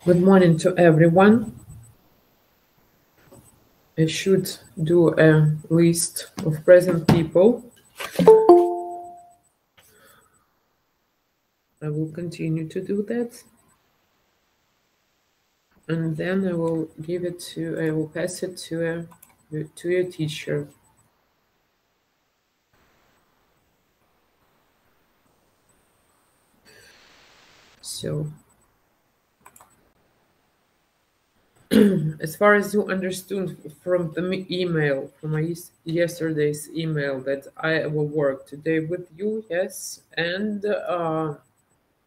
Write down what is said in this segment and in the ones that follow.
Good morning to everyone. I should do a list of present people. I will continue to do that. And then I will pass it to your teacher. So, as far as you understood from the email, from my yesterday's email, that I will work today with you, yes, and we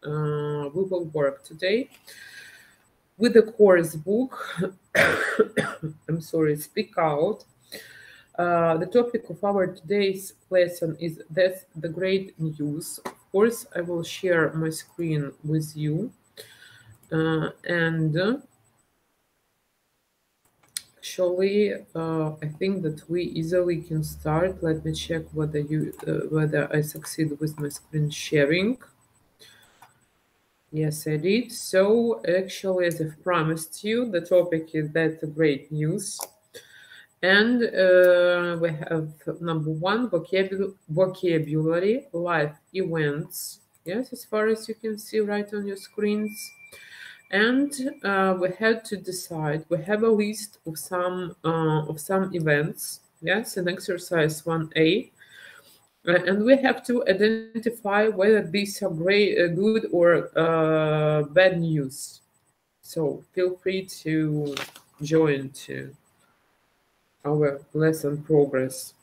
will work today with the course book. I'm sorry, speak out. The topic of our today's lesson is That's the Great News. Of course, I will share my screen with you. Actually, I think that we easily can start. Let me check whether I succeed with my screen sharing. Yes, I did. So actually, as I've promised you, the topic is That's the Great News. And we have number one, vocabulary, life events. Yes, as far as you can see right on your screens. And we had to decide. We have a list of some events. Yes, in exercise 1A. And we have to identify whether these are good or bad news. So feel free to join to our lesson progress.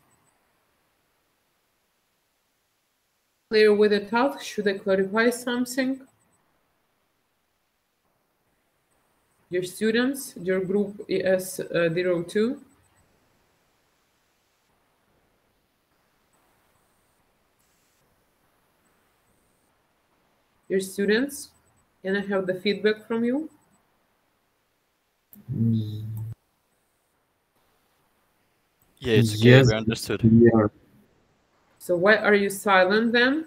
Clear with the task? Should I clarify something? Your students, your group ES02? Your students, can I have the feedback from you? Yeah, it's okay. Yes, we understood. Yeah. So why are you silent then?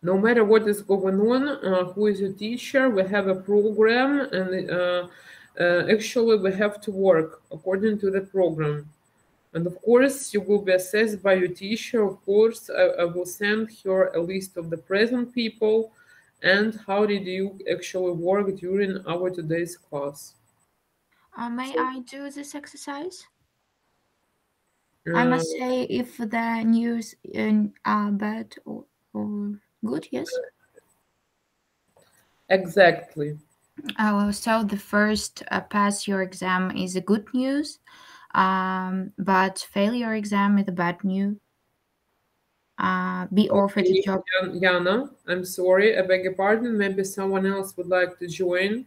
No matter what is going on, who is your teacher, we have a program, and actually we have to work according to the program. And of course, you will be assessed by your teacher. Of course, I will send her a list of the present people and how did you actually work during our today's class. May I do this exercise? I must say if the news are bad or good, yes? Exactly. So the first pass your exam is a good news, but fail your exam is a bad news. Be offered a job. Yana, I'm sorry, I beg your pardon. Maybe someone else would like to join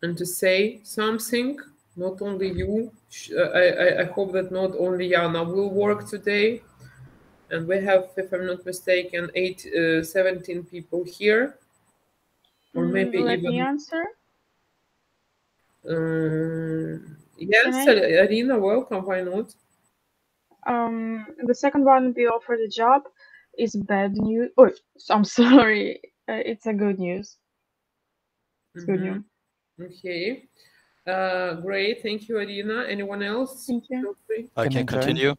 and to say something. Not only you. I hope that not only Yana will work today. And we have, if I'm not mistaken, 17 people here. Or maybe Let even... me answer. Yes, Arina, welcome. Why not? The second one, be offered a job, is bad news. Oh, I'm sorry. It's a good news. It's good news. Okay. Great. Thank you, Arina. Anyone else? Thank you. I can continue.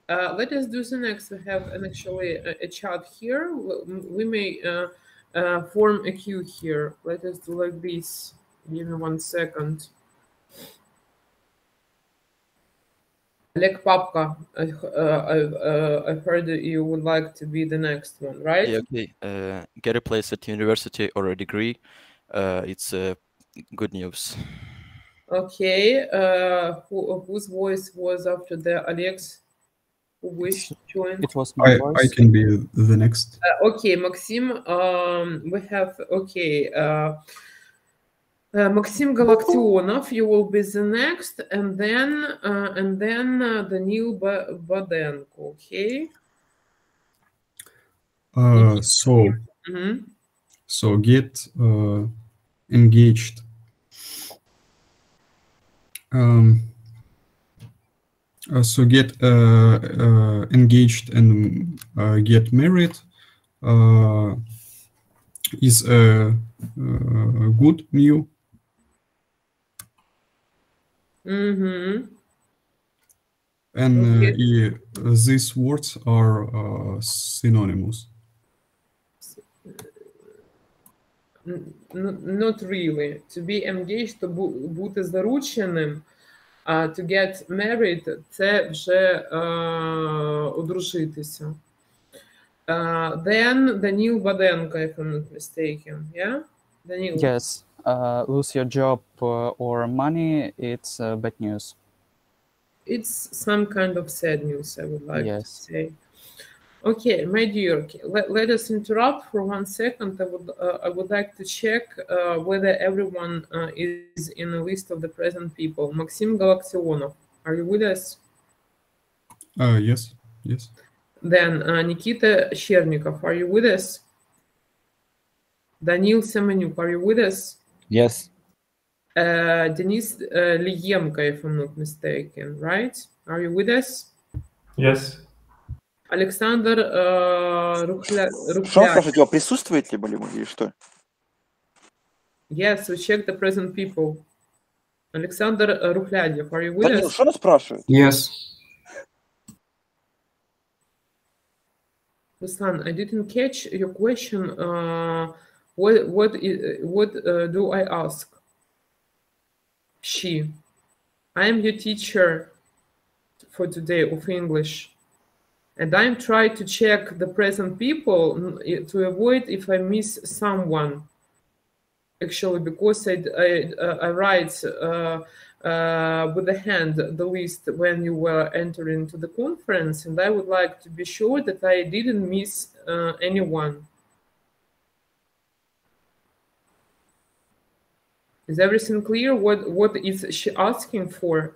Let us do the next. We have actually a chat here. We may form a queue here. Let us do like this. Give me 1 second. Oleg Papka, I heard that you would like to be the next one, right? Yeah, okay. Get a place at university or a degree. It's good news. Okay. Whose voice was after the Alex? Who wished to join? It was my voice. I can be the next. Okay, Maxim. We have Maxim Galaktionov. You will be the next, and then Daniil Badenko. Okay. So get engaged. So get engaged and get married is a good new. Mm-hmm. And Okay. these words are synonymous. Not really. To be engaged, то бути зарученим, to get married, це вже одружитися. Then Данил Баденко, if I'm not mistaken, yeah? Данил. Yes, lose your job or money, it's bad news. It's some kind of sad news, I would like to Yes. say. Okay, my dear, let us interrupt for 1 second. I would like to check whether everyone is in the list of the present people. Maxim Galaktionov, are you with us? Yes, yes. Then Nikita Chernikov, are you with us? Danil Semenyuk, are you with us? Yes. Denis Liemko, if I'm not mistaken, right? Are you with us? Yes. Александр Что спрашивать его, присутствует ли мы или что? Yes, we check the present people. Александр Рухлядев, are you with Данил, us? что он спрашивает? Yes. Ruslan, I didn't catch your question. What do I ask? She. I am your teacher for today of English. And I'm trying to check the present people to avoid if I miss someone. Actually, because I write with the hand the list when you were entering to the conference, and I would like to be sure that I didn't miss anyone. Is everything clear? What is she asking for?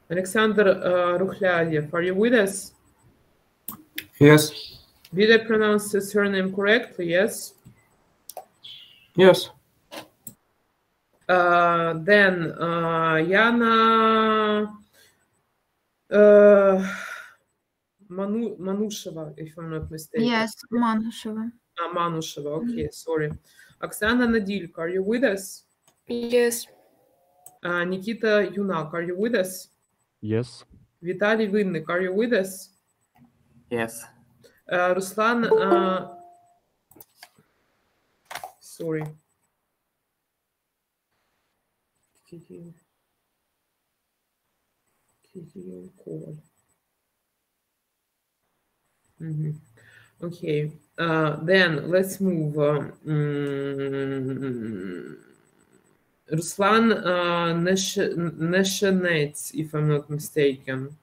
Alexander Rukhlyayev, are you with us? Yes. Did I pronounce the surname correctly? Yes. Yes. Then Yana Manusheva, if I'm not mistaken. Yes, Manusheva. Manusheva, okay, sorry. Oksana Nadilka, are you with us? Yes. Nikita Yunak, are you with us? Yes. Vitaly Vinnik, are you with us? Yes. Ruslan, sorry. Okay, then let's move. Ruslan Neshanets, if I'm not mistaken.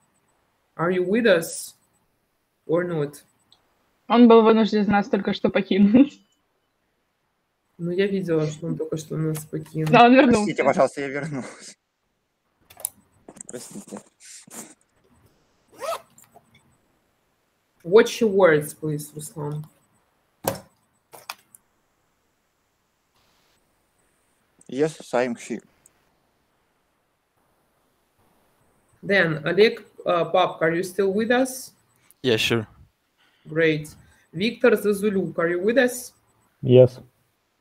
Are you with us or not? Он был вынужден нас только что покинуть. Ну, я видела, что он только что нас покинул. Да, он вернулся. Простите, пожалуйста, я вернулась. Простите. Watch your words, please, Ruslan. Yes, I'm here. Then, Oleg Papka, are you still with us? Yeah, sure. Great. Victor Zazuluk, are you with us? Yes.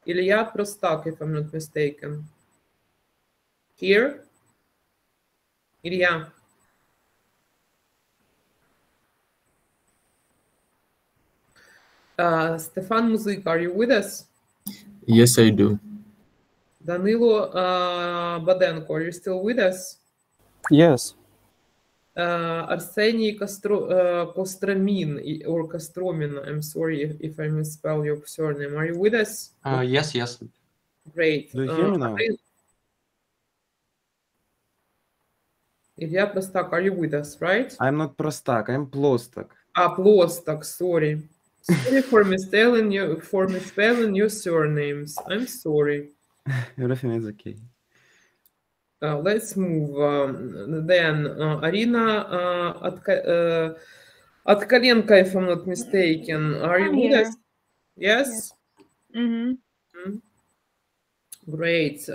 Ilya Prostak, if I'm not mistaken. Here? Ilya. Stefan Muzik, are you with us? Yes, I do. Danilo Badenko, are you still with us? Yes. Arsenij Kostramin, or Kostromin, I'm sorry if I misspell your surname. Are you with us? Yes, yes. Great. Do you hear me now? Ilya Prostak, are you with us, right? I'm not Prostak, I'm Plostak. Plostak, sorry. Sorry for misspelling your surnames. I'm sorry. Everything is okay. Let's move. Then Arina Atkalenko, if I'm not mistaken. Are you I'm with here. us? Yes? Yes. Mm-hmm. Great.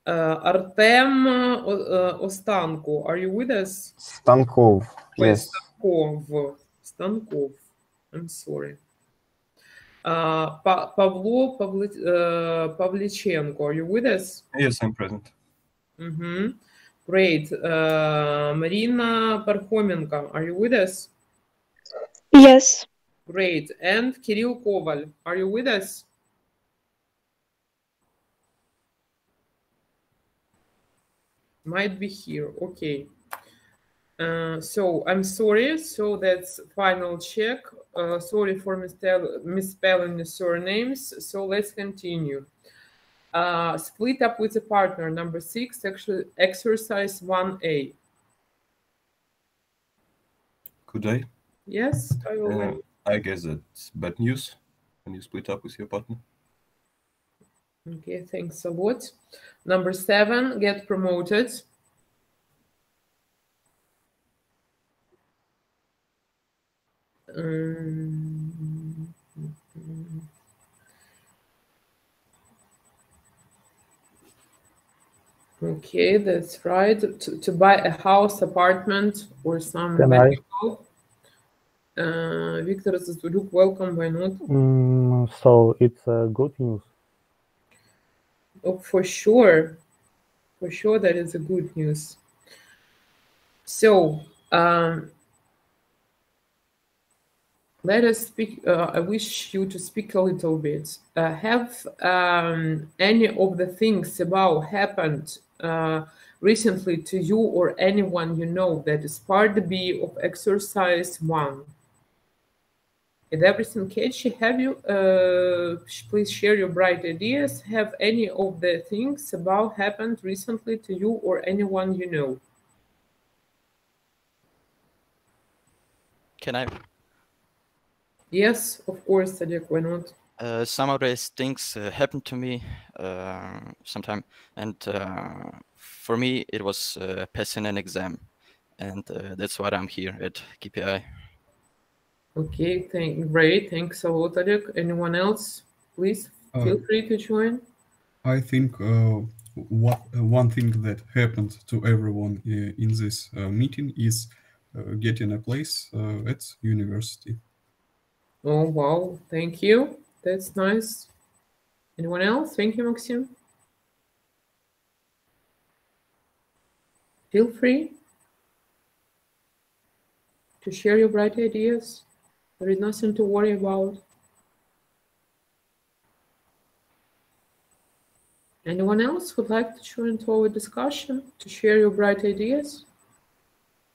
Artem Ostanko, are you with us? Stankov, yes. Stankov. I'm sorry. Pavlo Pavlichenko, are you with us? Yes, I'm present. Great. Marina Parkhomenko, are you with us? Yes. Great. And Kirill Koval, are you with us? Might be here. Okay. So I'm sorry. So that's final check. Sorry for misspelling the surnames. So let's continue. Split up with a partner. Number 6, actually exercise 1A. Could I? Yes, I will. I guess that's bad news when you split up with your partner. Okay, thanks a lot. Number 7, get promoted. Okay, that's right. To buy a house, apartment, or some Can I? vehicle. Victor Zazuluk, welcome. Why not? So it's good news. Oh, for sure. For sure, that is a good news. So, let us speak. I wish you to speak a little bit. Have any of the things about happened recently to you or anyone you know that is part B of exercise 1? Is everything catchy? Have you, please share your bright ideas. Have any of the things about happened recently to you or anyone you know? Can I? Yes, of course, Sadiq, why not? Some of these things happened to me sometime, and for me it was passing an exam, and that's why I'm here at KPI. Okay, great. Thanks a lot, Alek. Anyone else? Please feel free to join. I think one thing that happened to everyone in this meeting is getting a place at university. Oh, wow. Thank you. That's nice. Anyone else? Thank you, Maxim. Feel free to share your bright ideas. There is nothing to worry about. Anyone else would like to join into our discussion to share your bright ideas?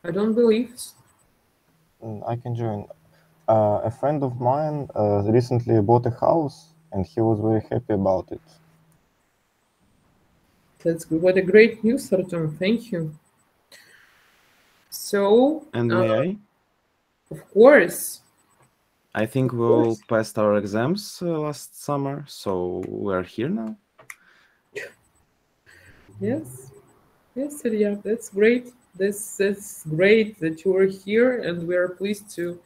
I don't believe. I can join. A friend of mine recently bought a house and he was very happy about it. That's good. What a great news, Artem. Thank you. So, And may I? Of course. I think we all passed our exams last summer, so we're here now. Yes, yes, Ilya, that's great. This is great that you are here, and we are pleased to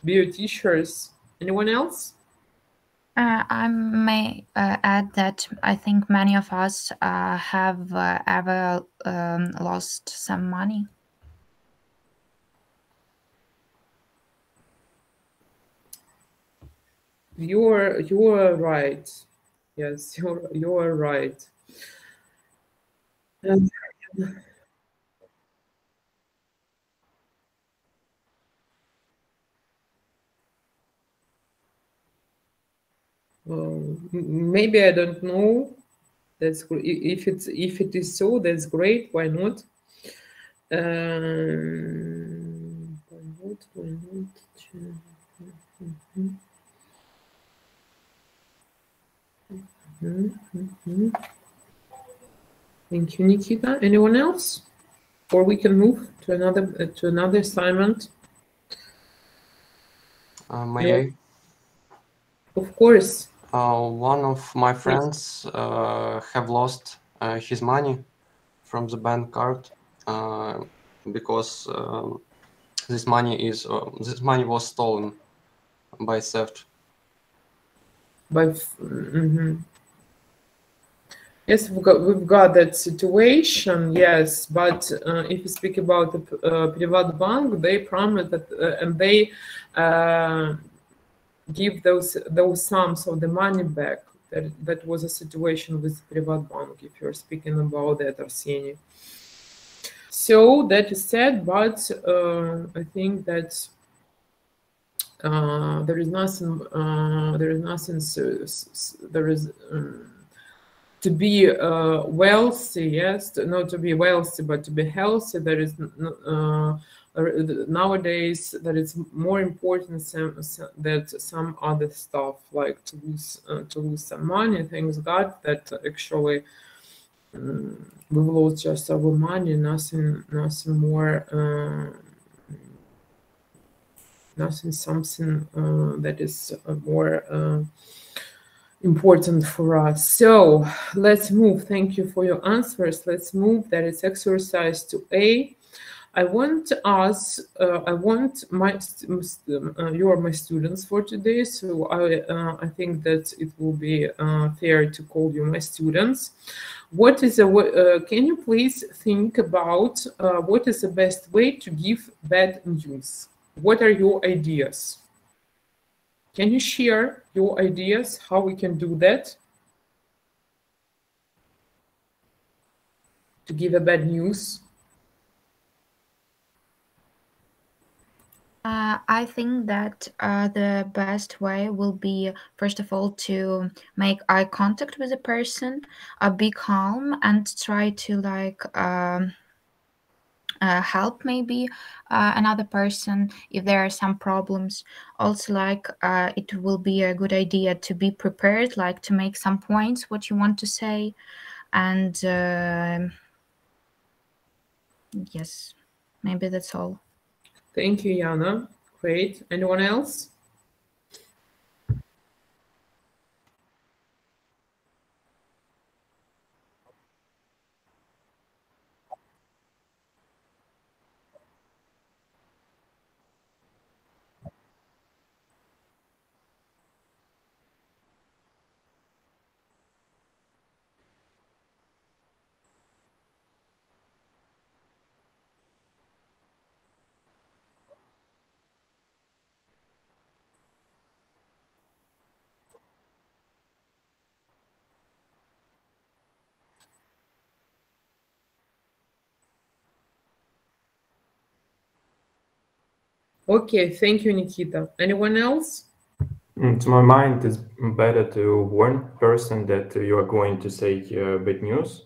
be your teachers. Anyone else? I may add that I think many of us have ever lost some money. You are right. Yes, you are right. Maybe I don't know. That's if it is so, that's great. Why not? Why not? Thank you, Nikita. Anyone else? Or we can move to another assignment. May I? Of course. One of my friends have lost his money from the bank card because this money was stolen by theft. Yes, we've got that situation, yes, but if you speak about the Privat Bank, they promise that and they give those sums of the money back. That was a situation with Privat Bank, if you're speaking about that, Arseny. So that is sad, but I think that there is nothing. To be wealthy, yes, not to be wealthy, but to be healthy. There is nowadays that it's more important that some other stuff, like to lose some money. Thanks God that actually we lost just our money, nothing more. Something that is more important for us. So let's move. Thank you for your answers. Let's move. That is exercise 2A. I want us. I want my. You are my students for today, so I think that it will be fair to call you my students. What is can you please think about what is the best way to give bad news? What are your ideas? Can you share your ideas how we can do that? To give a bad news? I think that the best way will be, first of all, to make eye contact with the person, be calm, and try to help maybe another person if there are some problems. Also, it will be a good idea to be prepared, like to make some points what you want to say, and yes, maybe that's all. Thank you, Yana. Great. Anyone else? Okay, thank you, Nikita. Anyone else? To my mind, it's better to warn person that you are going to say bad news,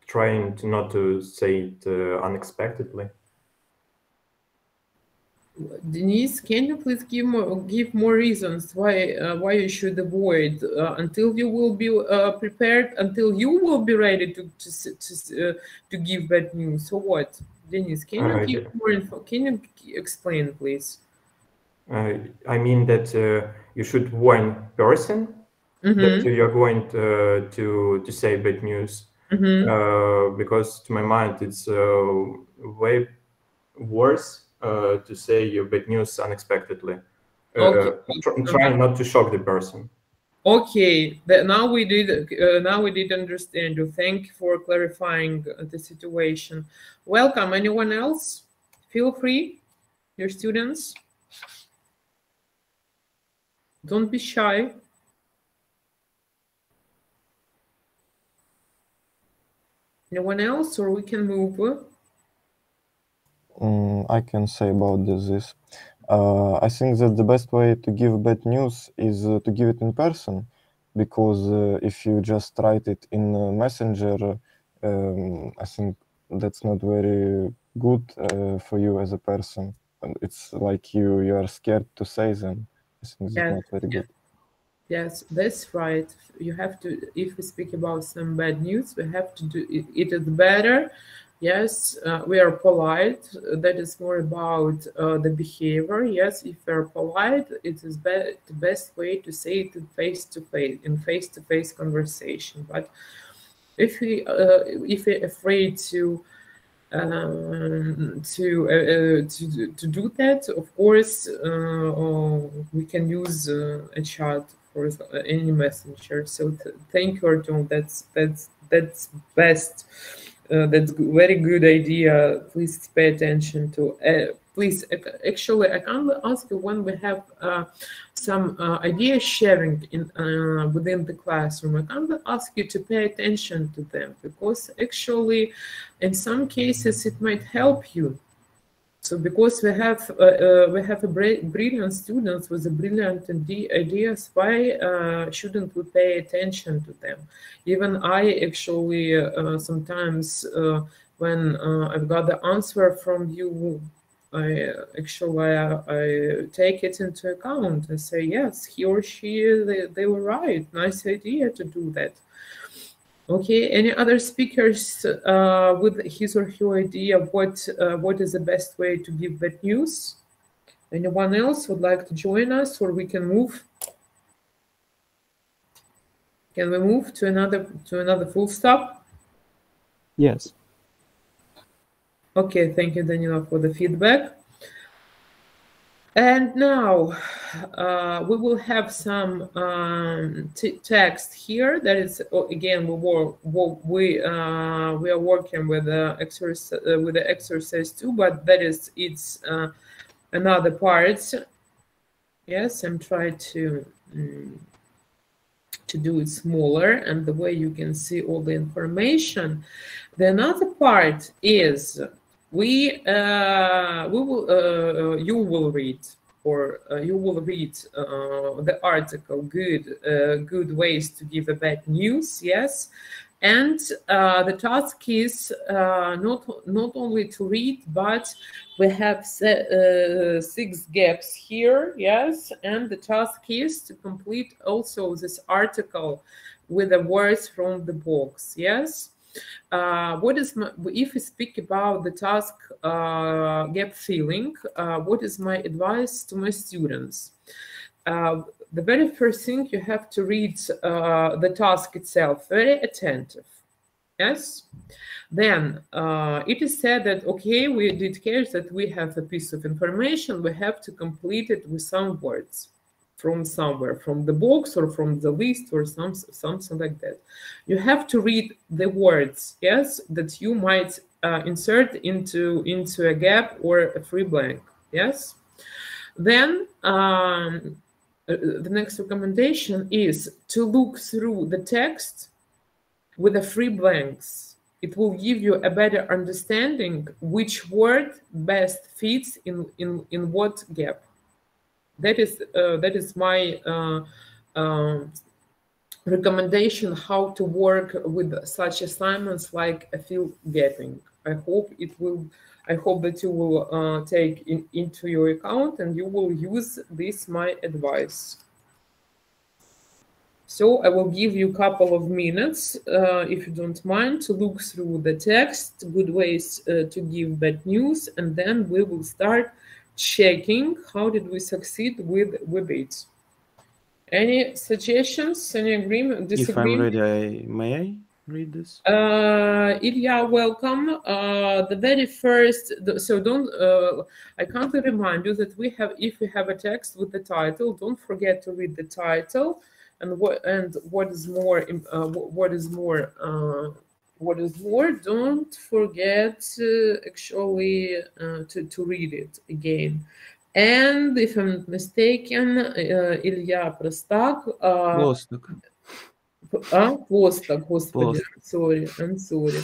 trying to not to say it unexpectedly. Denise, can you please give more reasons why you should avoid until you will be prepared, until you will be ready to give bad news? So what, Denise? Can you give more info? Can you explain, please? I mean that you should warn person that you are going to say bad news, because to my mind it's way worse to say your bad news unexpectedly. Try not to shock the person. Okay, now we did understand you. Thank you for clarifying the situation. Welcome. Anyone else? Feel free, your students. Don't be shy. Anyone else, or we can move? I can say about this. I think that the best way to give bad news is to give it in person, because if you just write it in Messenger, I think that's not very good for you as a person. It's like you are scared to say them. I think it's not very good. Yes, that's right. You have to, if we speak about some bad news, we have to do it. It is better. Yes, we are polite. That is more about the behavior. Yes, if we are polite, it is the best way to say it in face-to-face conversation. But if we're afraid to do that, of course, we can use a chat for any messenger. So thank you, Artyom. That's best. That's very good idea. Please pay attention to. Please, actually, I can ask you when we have some idea sharing in within the classroom. I can ask you to pay attention to them, because actually, in some cases, it might help you. So because we have a brilliant students with a brilliant ideas, why shouldn't we pay attention to them? Even I actually sometimes when I've got the answer from you, I take it into account and say, yes, he or she, they were right. Nice idea to do that. Okay, any other speakers with his or her idea of what is the best way to give bad news? Anyone else would like to join us, or we can move? Can we move to another full stop? Yes. Okay, thank you, Daniela, for the feedback. And now we will have some text here. That is, again, we are working with the exercise 2, but it's another part. Yes, I'm trying to do it smaller, and the way you can see all the information. The another part is you will read the article good ways to give a bad news, yes, and the task is not only to read, but we have 6 gaps here, yes, and the task is to complete also this article with the words from the box, yes. If we speak about the task gap filling, what is my advice to my students? The very first thing, you have to read the task itself very attentive, yes. Then it is said that, okay, we did care that we have a piece of information, we have to complete it with some words from somewhere, from the box or from the list or something like that. You have to read the words, yes, that you might insert into a gap or a free blank, yes. Then the next recommendation is to look through the text with the free blanks. It will give you a better understanding which word best fits in what gap. That is my recommendation how to work with such assignments like a field gapping. I hope that you will take into your account and you will use this my advice. So I will give you a couple of minutes, if you don't mind, to look through the text, good ways to give bad news, and then we will start checking how did we succeed with it. Any suggestions, any agreement, disagreement? If I'm ready, may I read this? Ilya, welcome. The very first, so don't, I kindly remind you that if we have a text with the title, don't forget to read the title, and what is more, don't forget actually to read it again. And if I'm not mistaken, Ilya Prostak. Vostok. Vostok, господи, I'm sorry.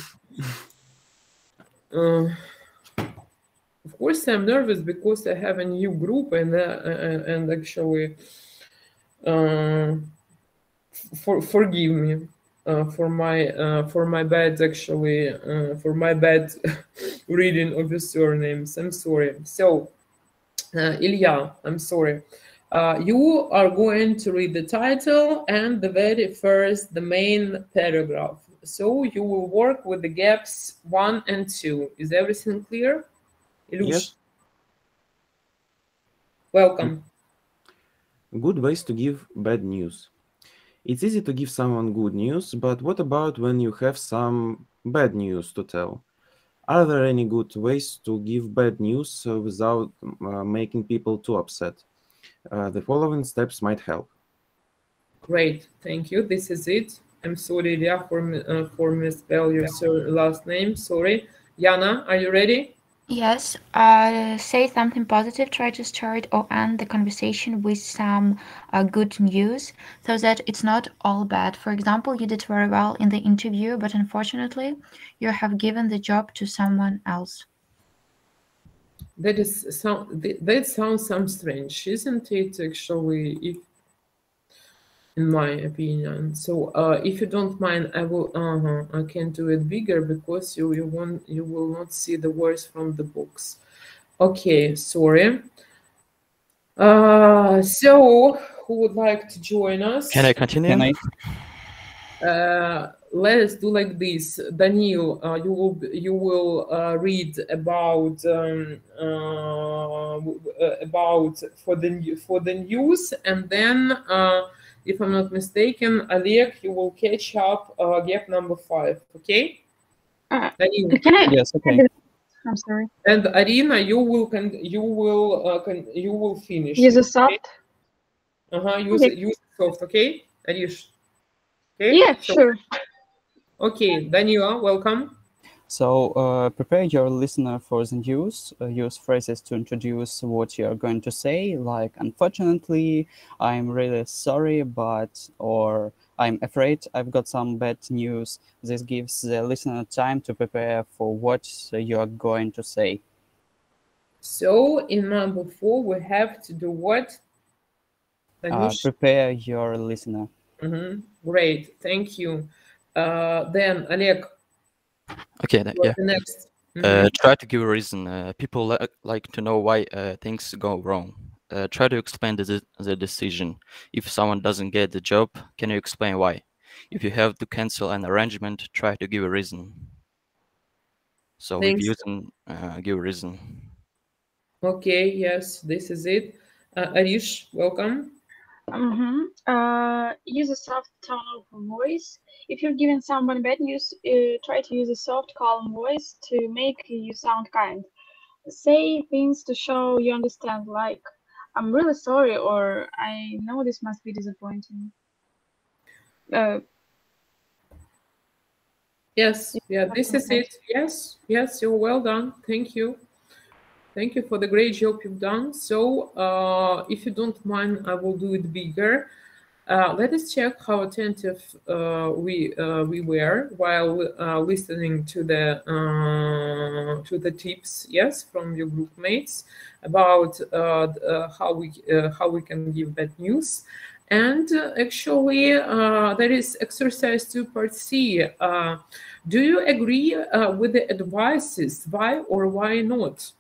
Of course, I'm nervous because I have a new group and actually, forgive me for my bad reading of your surnames. I'm sorry. So, Ilya, I'm sorry. You are going to read the title and the main paragraph. So you will work with the gaps 1 and 2. Is everything clear? Ilyush? Yes. Welcome. Good ways to give bad news. It's easy to give someone good news, but what about when you have some bad news to tell? Are there any good ways to give bad news without making people too upset? The following steps might help. Great, thank you. This is it. I'm sorry, Ilya, for misspell your last name. Sorry. Yana, are you ready? Yes, say something positive. Try to start or end the conversation with some good news so that it's not all bad. For example, you did very well in the interview, but unfortunately, you have given the job to someone else. That sounds some strange, isn't it? Actually, if in my opinion. So if you don't mind, I can do it bigger because you will not see the words from the books. Okay, sorry. So who would like to join us? Can I continue? Can I? Let us do like this. Daniil, you will read about for the news, and then if I'm not mistaken, Oleg, you will catch up gap number 5. Okay? Daniil. Can I? Yes. Okay. I'm sorry. And Arina, you will finish. Use a it, soft. Okay? Okay. Use soft. Okay, Arish. Okay. Yeah, sure. Okay, Danila, welcome. So prepare your listener for the news. Use phrases to introduce what you are going to say, like "Unfortunately, I'm really sorry, but," or "I'm afraid I've got some bad news." This gives the listener time to prepare for what you are going to say. So in number 4, we have to do what? Prepare your listener. Great, thank you. Then Oleg. Okay, yeah. The next. Try to give a reason. People like to know why things go wrong. Try to explain the decision. If someone doesn't get the job, can you explain why? If you have to cancel an arrangement, try to give a reason. So we've used give a reason. Okay, yes, this is it. Arish, welcome. Use a soft tone of voice. If you're giving someone bad news, try to use a soft, calm voice to make you sound kind. Say things to show you understand, like, "I'm really sorry," or "I know this must be disappointing." Yes, yeah, this is it. Yes, you're well done. Thank you. Thank you for the great job you've done. So if you don't mind, I will do it bigger. Let us check how attentive we were while listening to the tips, yes, from your group mates about how we can give bad news. And actually, there is exercise 2 part C. Do you agree with the advices? Why or why not?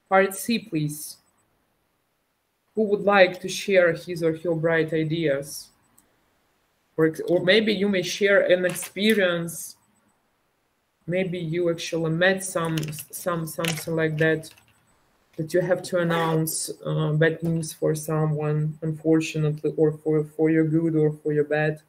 Part C, please. Who would like to share his or her bright ideas? Or maybe you may share an experience. Maybe you actually met something like that you have to announce bad news for someone, unfortunately, or for your good or for your bad.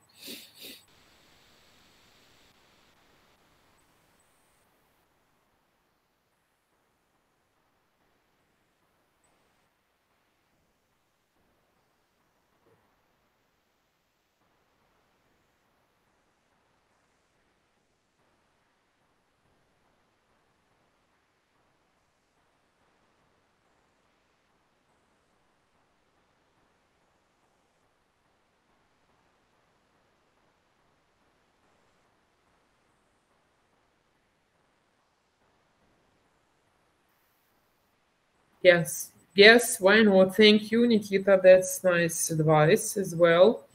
Yes, why not? Thank you, Nikita. That's nice advice as well.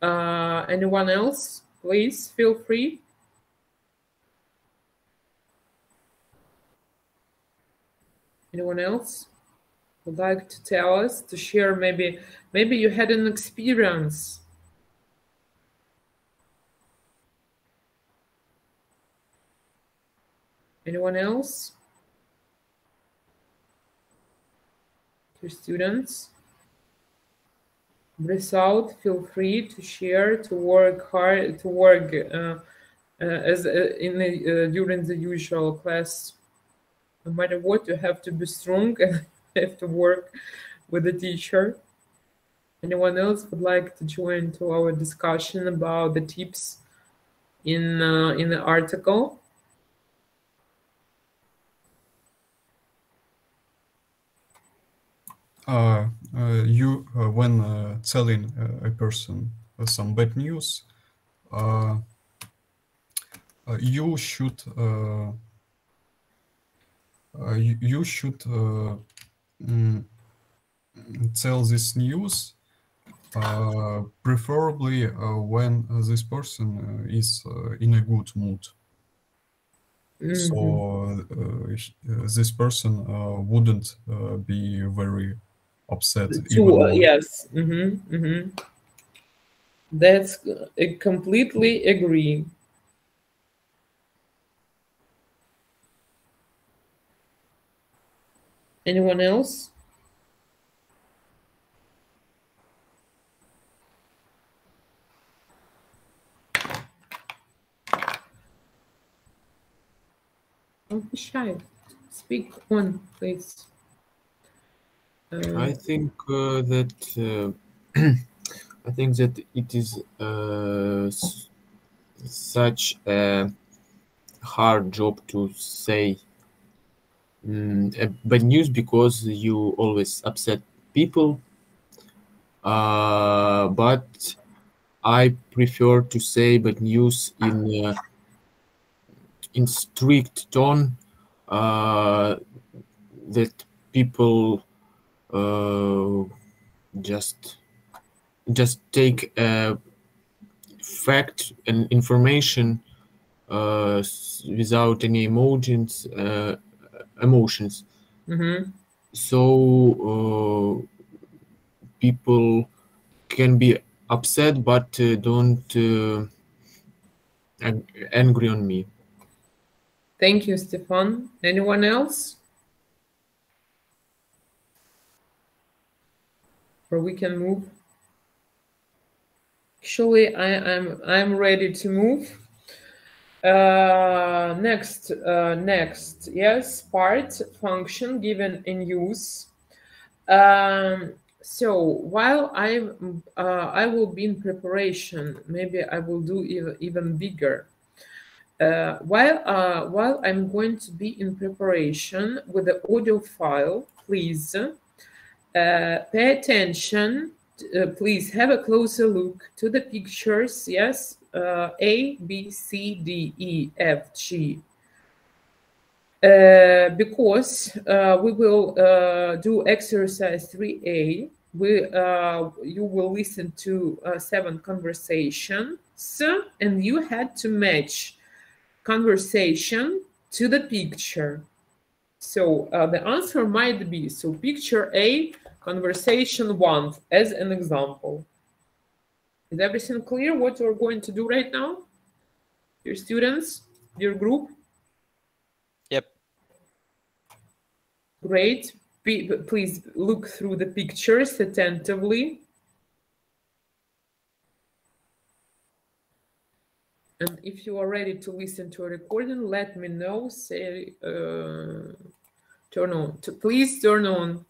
Anyone else? Please feel free. Anyone else would like to tell us, to share? Maybe you had an experience. Anyone else? Your students? Breathe out. Feel free to share, to work hard, to work during the usual class. No matter what, you have to be strong and have to work with the teacher. Anyone else would like to join to our discussion about the tips in the article? When telling a person some bad news, you should tell this news preferably when this person is in a good mood. So this person wouldn't be very upset. Yes. That's I completely agree. Anyone else? Don't be shy. Speak on, please. I think that I think that it is such a hard job to say bad news because you always upset people. But I prefer to say bad news in strict tone that people just take fact and information without any emotions. So people can be upset, but don't angry on me. Thank you, Stefan. Anyone else? Or we can move. Actually, I'm ready to move. Next, yes, part function given in use. So while I will be in preparation, maybe I will do even bigger. While I'm going to be in preparation with the audio file, please pay attention. Please have a closer look to the pictures. Yes, A, B, C, D, E, F, G. Because we will do exercise 3A. You will listen to 7 conversations, and you had to match conversation to the picture. So the answer might be, so picture A, conversation 1, as an example. Is everything clear what you're going to do right now? Your students, your group? Yep. Great. Please look through the pictures attentively. And if you are ready to listen to a recording, let me know. Say, turn on. Please turn on.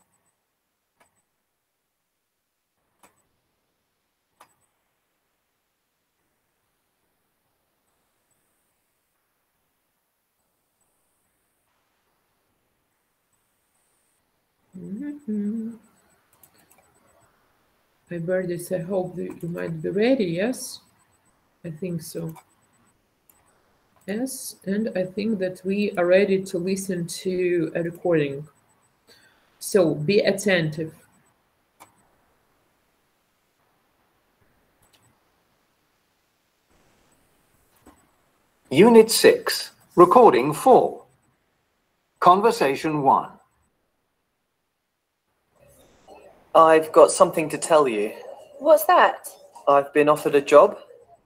My birdies, I hope that you might be ready. Yes, I think so. Yes, and I think that we are ready to listen to a recording. So be attentive. Unit 6, Recording 4. Conversation 1. I've got something to tell you. What's that? I've been offered a job.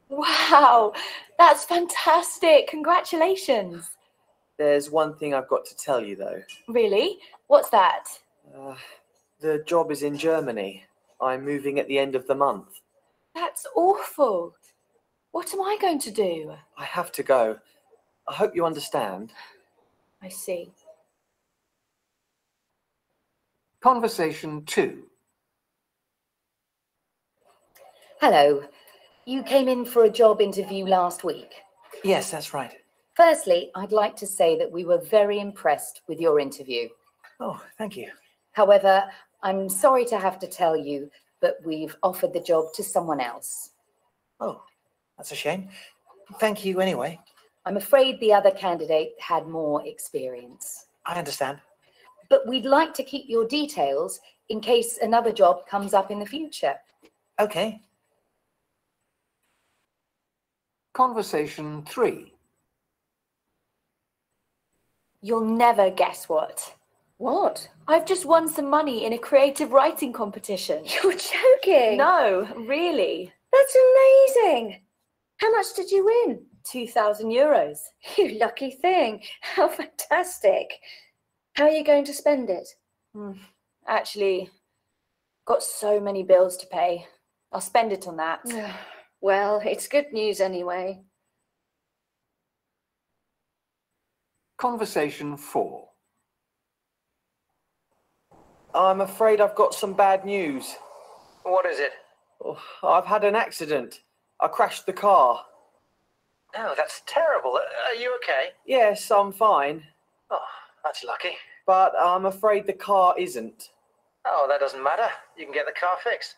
Wow, that's fantastic. Congratulations. There's one thing I've got to tell you, though. Really? What's that? The job is in Germany. I'm moving at the end of the month. That's awful. What am I going to do? I have to go. I hope you understand. I see. Conversation 2. Hello. You came in for a job interview last week. Yes, that's right. Firstly, I'd like to say that we were very impressed with your interview. Oh, thank you. However, I'm sorry to have to tell you, but we've offered the job to someone else. Oh, that's a shame. Thank you anyway. I'm afraid the other candidate had more experience. I understand. But we'd like to keep your details in case another job comes up in the future. Okay. Conversation 3. You'll never guess what. What? I've just won some money in a creative writing competition. You're joking. No, really. That's amazing. How much did you win? 2,000 euros. You lucky thing. How fantastic. How are you going to spend it? Actually, got so many bills to pay. I'll spend it on that. Well, it's good news anyway. Conversation 4. I'm afraid I've got some bad news. What is it? Oh, I've had an accident. I crashed the car. Oh, that's terrible. Are you okay? Yes, I'm fine. Oh, that's lucky. But I'm afraid the car isn't. Oh, that doesn't matter. You can get the car fixed.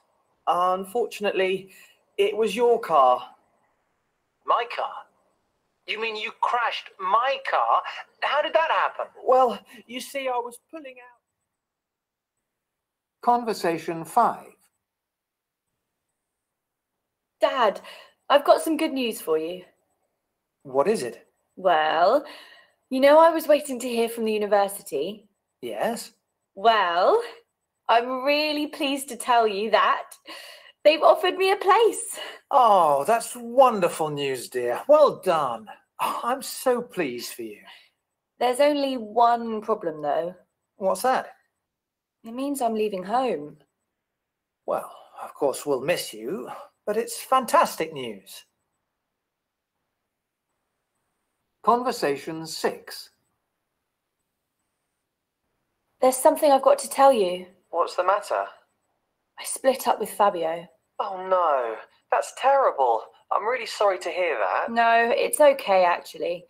Unfortunately, it was your car. My car? You mean you crashed my car? How did that happen? Well, you see, I was pulling out. Conversation 5. Dad, I've got some good news for you. What is it? Well, you know I was waiting to hear from the university. Yes? Well, I'm really pleased to tell you that they've offered me a place. Oh, that's wonderful news, dear. Well done. Oh, I'm so pleased for you. There's only one problem, though. What's that? It means I'm leaving home. Well, of course, we'll miss you, but it's fantastic news. Conversation 6. There's something I've got to tell you. What's the matter? I split up with Fabio. Oh, no. That's terrible. I'm really sorry to hear that. No, it's okay, actually.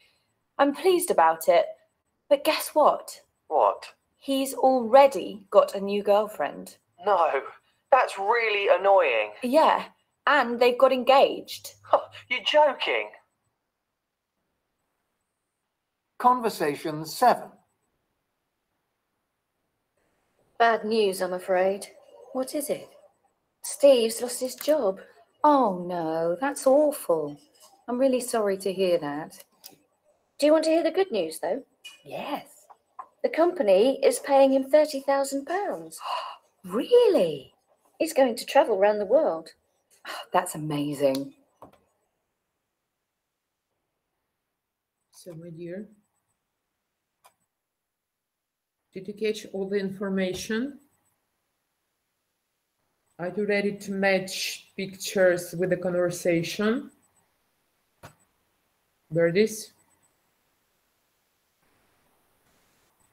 I'm pleased about it. But guess what? What? He's already got a new girlfriend. No, that's really annoying. Yeah, and they've got engaged. You're joking. Conversation 7. Bad news, I'm afraid. What is it? Steve's lost his job. Oh no, that's awful. I'm really sorry to hear that. Do you want to hear the good news, though? Yes. The company is paying him £30,000. Really? He's going to travel around the world. That's amazing. So, my dear, did you catch all the information? Are you ready to match pictures with the conversation? There it is.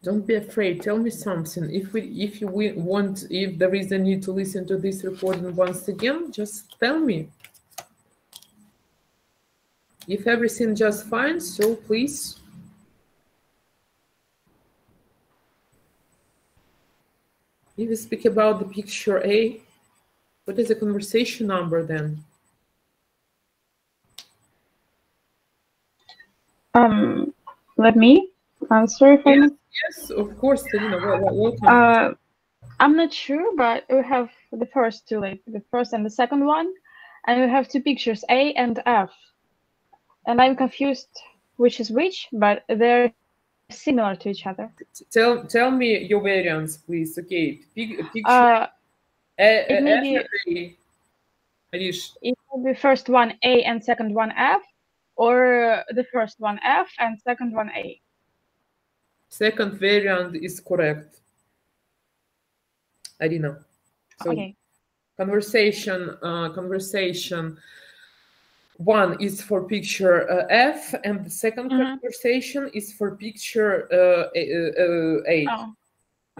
Don't be afraid. Tell me something. If there is a need to listen to this recording once again, just tell me. If everything just fine, so please. If we speak about the picture A, what is the conversation number then? Let me answer if I may. Yes, of course, Selina, welcome. I'm not sure, but we have the first two, like the first and the second one, and we have two pictures, A and F. And I'm confused which is which, but they're similar to each other. Tell me your variants, please. Okay, picture it may be, it will be first one A and second one F, or the first one F and second one A. Second variant is correct. Irina. So okay. Conversation one is for picture F, and the second conversation is for picture A. Oh,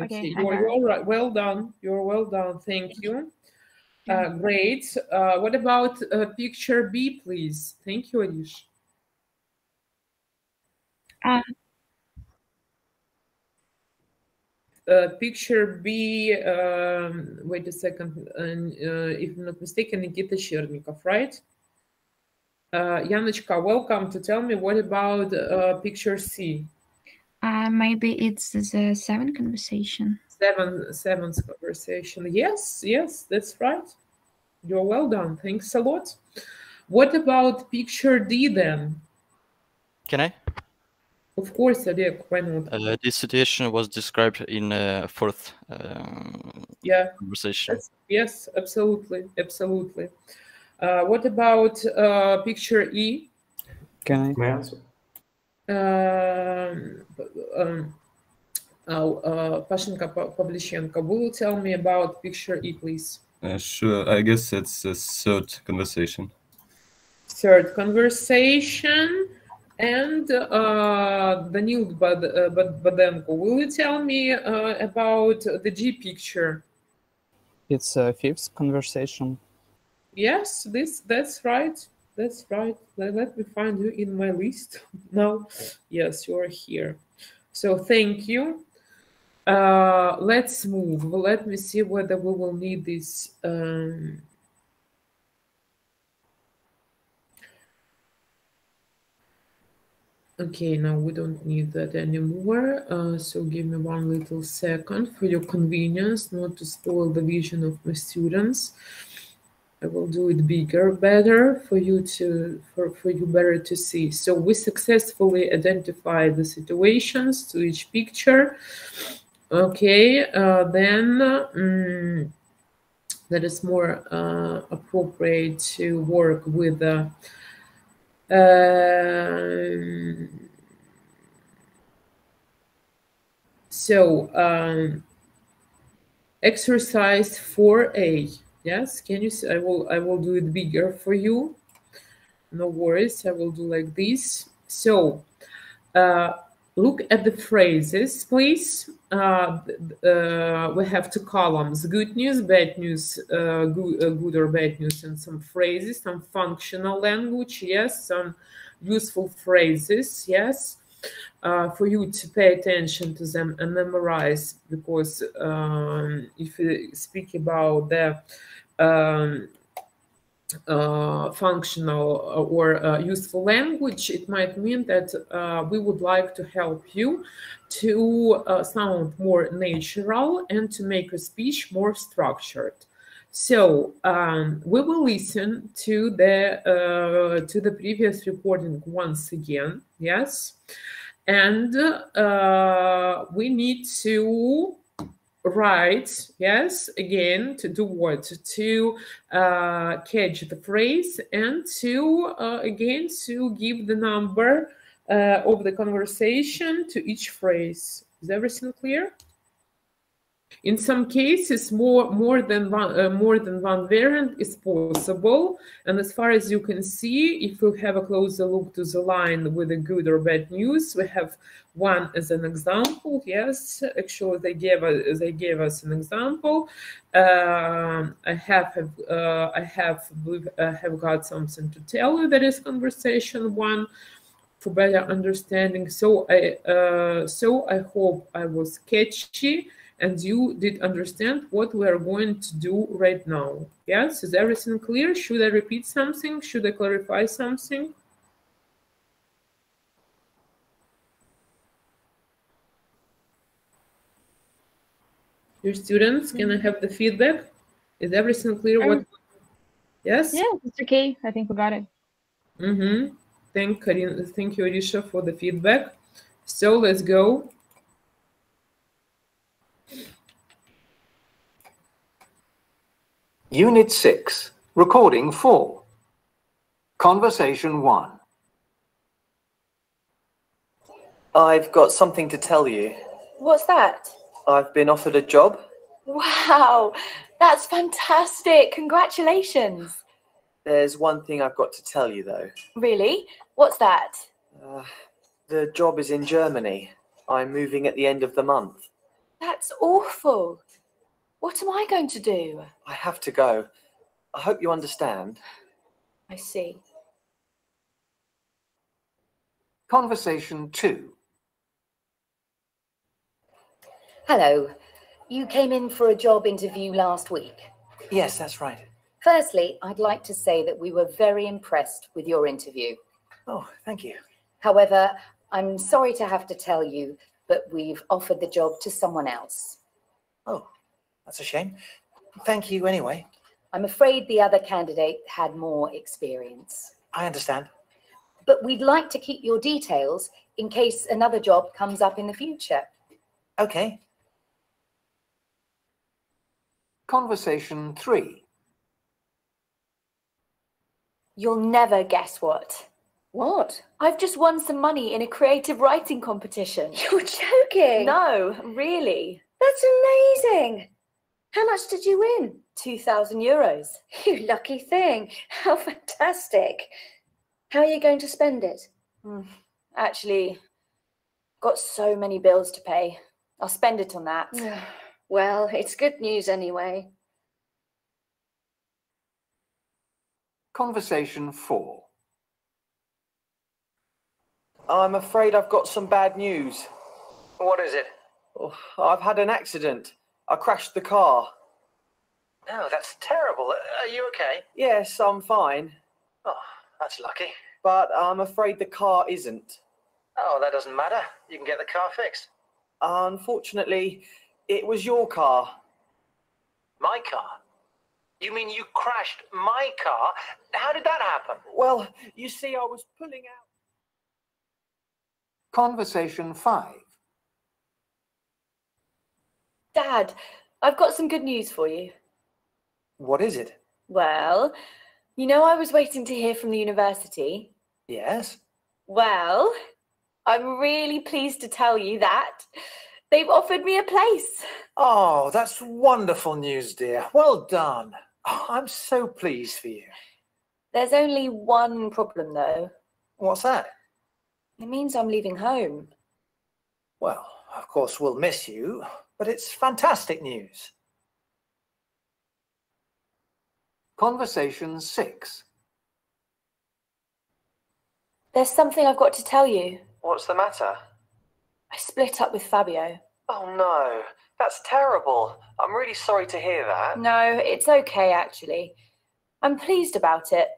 okay. You're all right. Well done. You're well done. Thank you. Great. What about picture B, please? Thank you, Arish. Picture B, wait a second, if I'm not mistaken, Nikita Chernikov, right? Yanочка, welcome to tell me what about picture C? Maybe it's the seventh conversation. Seventh conversation. Yes, that's right. You're well done. Thanks a lot. What about picture D then? Can I? Of course, Oleg, why not? This situation was described in fourth conversation. Yes, absolutely. What about picture E? Can I answer? Pashenka Pavlichenko, will you tell me about picture E, please? Sure, I guess it's a third conversation. Third conversation. And Danil Badenko, will you tell me about the G picture? It's a fifth conversation. Yes, that's right. That's right. Let me find you in my list now. Yes, you are here. So thank you. Let's move. Let me see whether we will need this. Okay, now we don't need that anymore. So give me one little second for your convenience, not to spoil the vision of my students. I will do it bigger, better for you better to see. So we successfully identified the situations to each picture. Okay, then that is more appropriate to work with exercise 4A. Yes, can you see? I will do it bigger for you. No worries, I will do like this. So look at the phrases, please. We have two columns: good news, bad news, good or bad news, and some phrases, some functional language, yes, some useful phrases, yes, for you to pay attention to them and memorize, because if you speak about the functional or useful language, it might mean that we would like to help you to sound more natural and to make a speech more structured. So we will listen to the previous recording once again, yes, and we need to write, yes, again, to do what? To catch the phrase and to, again, to give the number of the conversation to each phrase. Is everything clear? In some cases, more than one variant is possible. And as far as you can see, if you have a closer look to the line with the good or bad news, we have one as an example. Yes, actually, they gave us an example. I have got something to tell you. That is conversation one, for better understanding. So I hope I was catchy and you did understand what we are going to do right now. Yes, is everything clear? Should I repeat something? Should I clarify something? Your students, can I have the feedback? Is everything clear? What? Yes? Yeah, it's okay. I think we got it. Thank you, Arisha, for the feedback. So let's go. Unit 6, Recording 4. Conversation 1. I've got something to tell you. What's that? I've been offered a job. Wow, that's fantastic. Congratulations. There's one thing I've got to tell you, though. Really? What's that? The job is in Germany. I'm moving at the end of the month. That's awful. What am I going to do? I have to go. I hope you understand. I see. Conversation 2. Hello. You came in for a job interview last week. Yes, that's right. Firstly, I'd like to say that we were very impressed with your interview. Oh, thank you. However, I'm sorry to have to tell you, but we've offered the job to someone else. Oh, that's a shame. Thank you anyway. I'm afraid the other candidate had more experience. I understand. But we'd like to keep your details in case another job comes up in the future. Okay. Conversation 3. You'll never guess what. What? I've just won some money in a creative writing competition. You're joking? No, really. That's amazing. How much did you win? 2,000 euros. You lucky thing. How fantastic. How are you going to spend it? Actually, got so many bills to pay. I'll spend it on that. Well, it's good news anyway. Conversation 4. I'm afraid I've got some bad news. What is it? Oh, I've had an accident. I crashed the car. Oh, that's terrible. Are you okay? Yes, I'm fine. Oh, that's lucky. But I'm afraid the car isn't. Oh, that doesn't matter. You can get the car fixed. Unfortunately, it was your car. My car? You mean you crashed my car? How did that happen? Well, you see, I was pulling out. Conversation 5. Dad, I've got some good news for you. What is it? Well, you know I was waiting to hear from the university. Yes? Well, I'm really pleased to tell you that they've offered me a place. Oh, that's wonderful news, dear. Well done. Oh, I'm so pleased for you. There's only one problem, though. What's that? It means I'm leaving home. Well, of course, we'll miss you, but it's fantastic news. Conversation 6. There's something I've got to tell you. What's the matter? I split up with Fabio. Oh, no. That's terrible. I'm really sorry to hear that. No, it's okay, actually. I'm pleased about it.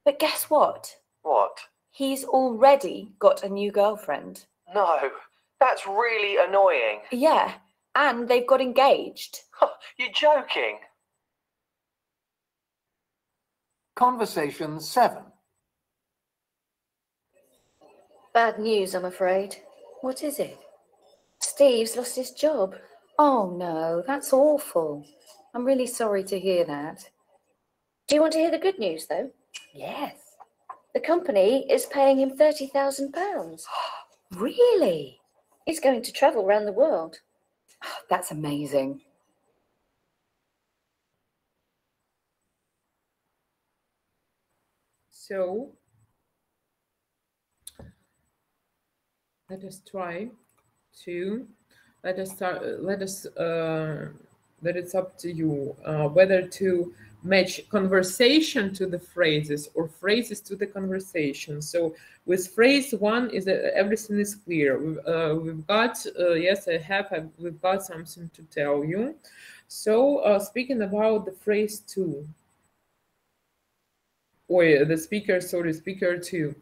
But guess what? What? He's already got a new girlfriend. No, that's really annoying. Yeah, and they've got engaged. You're joking. Conversation 7. Bad news, I'm afraid. What is it? Steve's lost his job. Oh no, that's awful. I'm really sorry to hear that. Do you want to hear the good news, though? Yes. The company is paying him £30,000. Really? He's going to travel around the world. Oh, that's amazing. So let us try to let it's up to you whether to match conversation to the phrases or phrases to the conversation. So with phrase 1 is that everything is clear. We've got yes, we've got something to tell you. So speaking about the phrase 2, or the speaker 2.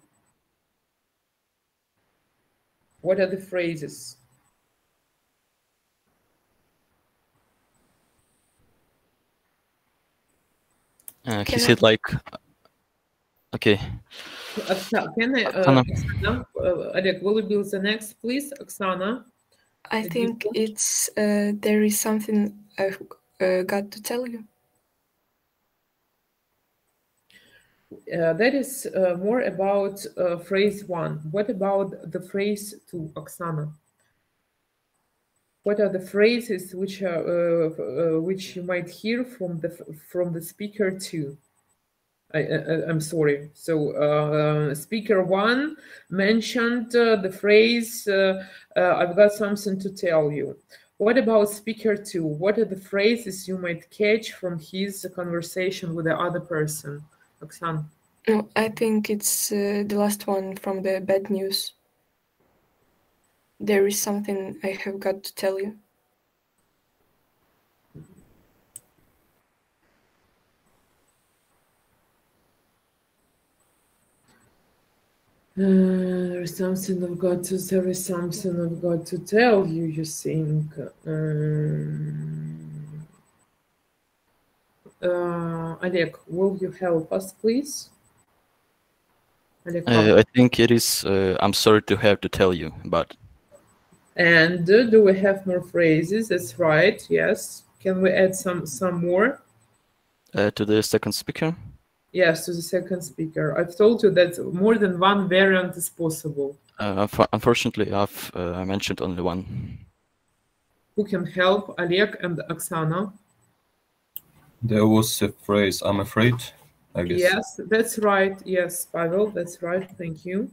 What are the phrases? He said like, okay. Oksana, Oleg, will you be the next, please? Oksana. I think it's there is something I've got to tell you. That is more about phrase 1. What about the phrase 2, Oksana? What are the phrases which are which you might hear from the speaker 2? I'm sorry. So speaker 1 mentioned the phrase "I've got something to tell you." What about speaker 2? What are the phrases you might catch from his conversation with the other person? Oksana. No, I think it's the last one from the bad news. There is something I have got to tell you. There is something I've got to tell you, you think. Oleg, will you help us, please? Oleg, I think it is, I'm sorry to have to tell you, but... And do we have more phrases? That's right, yes. Can we add some more? To the second speaker? Yes, to the second speaker. I've told you that more than one variant is possible. Unfortunately, I've mentioned only one. Who can help? Oleg and Oksana. There was a phrase, I'm afraid, I guess. Yes, that's right. Yes, Pavel, that's right. Thank you.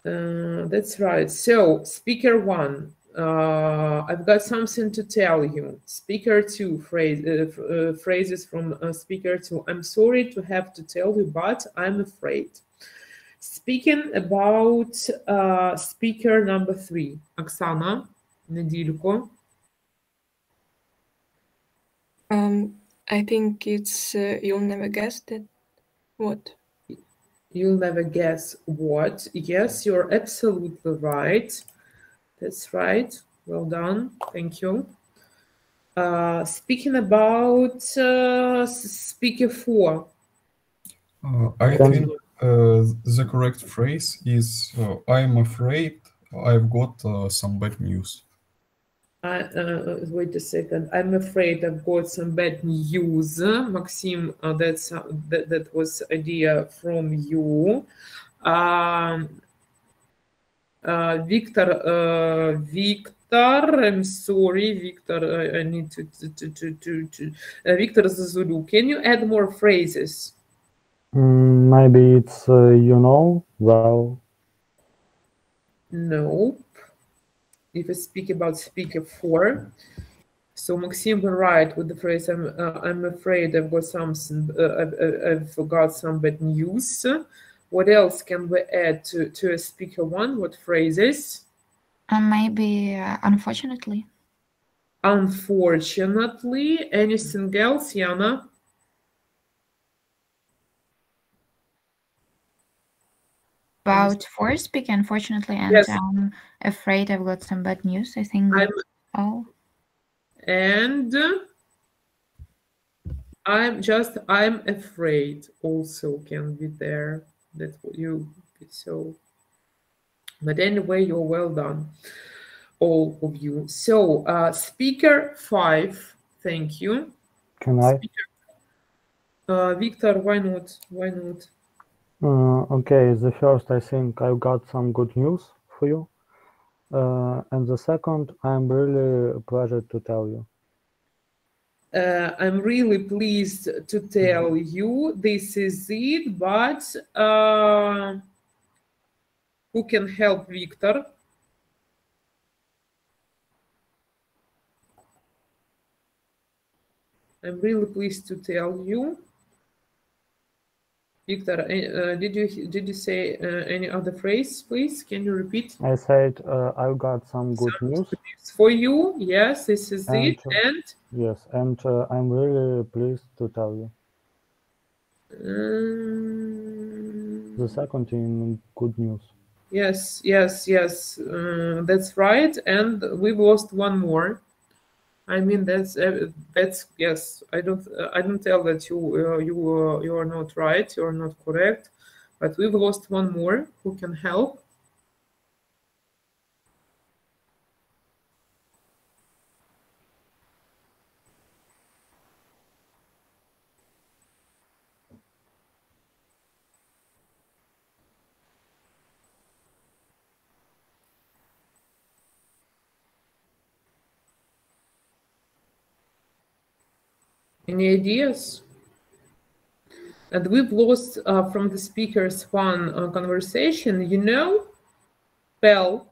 That's right. So, speaker 1, I've got something to tell you. Speaker 2, phrases from speaker 2. I'm sorry to have to tell you, but I'm afraid. Speaking about speaker number 3, Oksana, Nedilko. I think it's you'll never guess that. What? You'll never guess what. Yes, you're absolutely right. That's right. Well done. Thank you. Speaking about speaker 4. I think the correct phrase is I'm afraid I've got some bad news. Wait a second. I'm afraid I've got some bad news. Maxim, that was idea from you. Victor, I'm sorry, Victor. I need to Victor Zazulu. Can you add more phrases? Maybe it's well. Nope. If I speak about speaker 4, so Maxim were right with the phrase I'm afraid I've got something. I've got some bad news. What else can we add to a speaker 1? What phrases? Maybe unfortunately. Unfortunately. Anything else, Yana? About for speaking, unfortunately, and yes. I'm afraid I've got some bad news. I think that's all. And I'm afraid also can be there. That's what you so. But anyway, you're well done, all of you. So speaker 5, thank you. Can I? Victor, why not? Why not? Okay, the first, I think I've got some good news for you. And the second, I'm really pleased to tell you. I'm really pleased to tell you this is it, but who can help Victor? I'm really pleased to tell you. Victor, did you say any other phrase, please? Can you repeat? I said I've got some good news for you. Yes, this is it. And yes, and I'm really pleased to tell you. The second in good news. Yes, yes, yes. That's right. And we've lost one more. I mean, that's yes. I don't tell that you are not right. You are not correct. But we've lost one more. Who can help? Any ideas? And we've lost from the speakers one conversation. You know, Bell,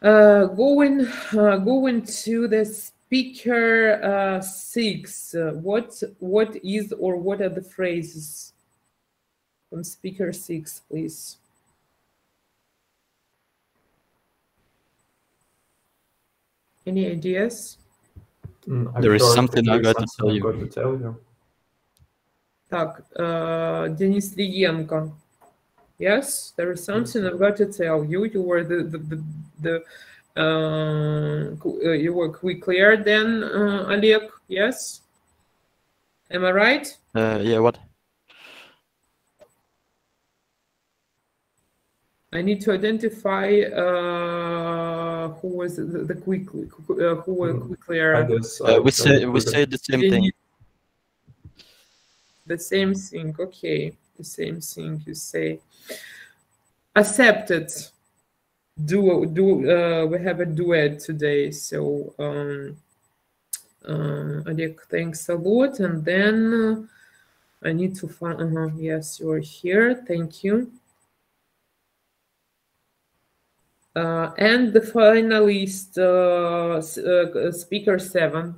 Going to the speaker 6. What is or what are the phrases from speaker 6, please? Any ideas? There is something I got to tell you. Так, Денис Риенко. Yes, there is something I've got to tell you. You were you were clear then, Oleg. Yes. Am I right? Yeah. What? I need to identify who was the quick who were clear. I guess we say the same thing. The same thing. Okay, the same thing you say. Accepted. We have a duet today, so Oleg, thanks a lot. And then I need to find. Yes, you're here. Thank you. And the finalist, speaker 7.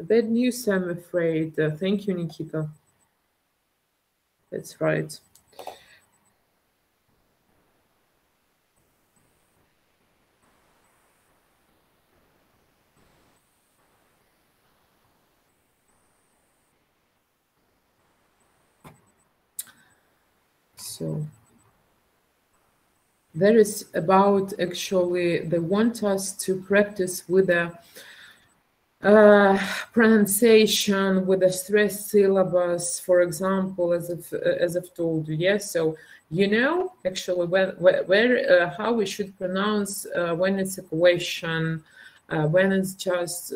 Bad news, I'm afraid. Thank you, Nikita. That's right. So there is about, actually, they want us to practice with a pronunciation with a stressed syllabus, for example, as I've told you. Yes, so you know actually how we should pronounce when it's a question, when it's just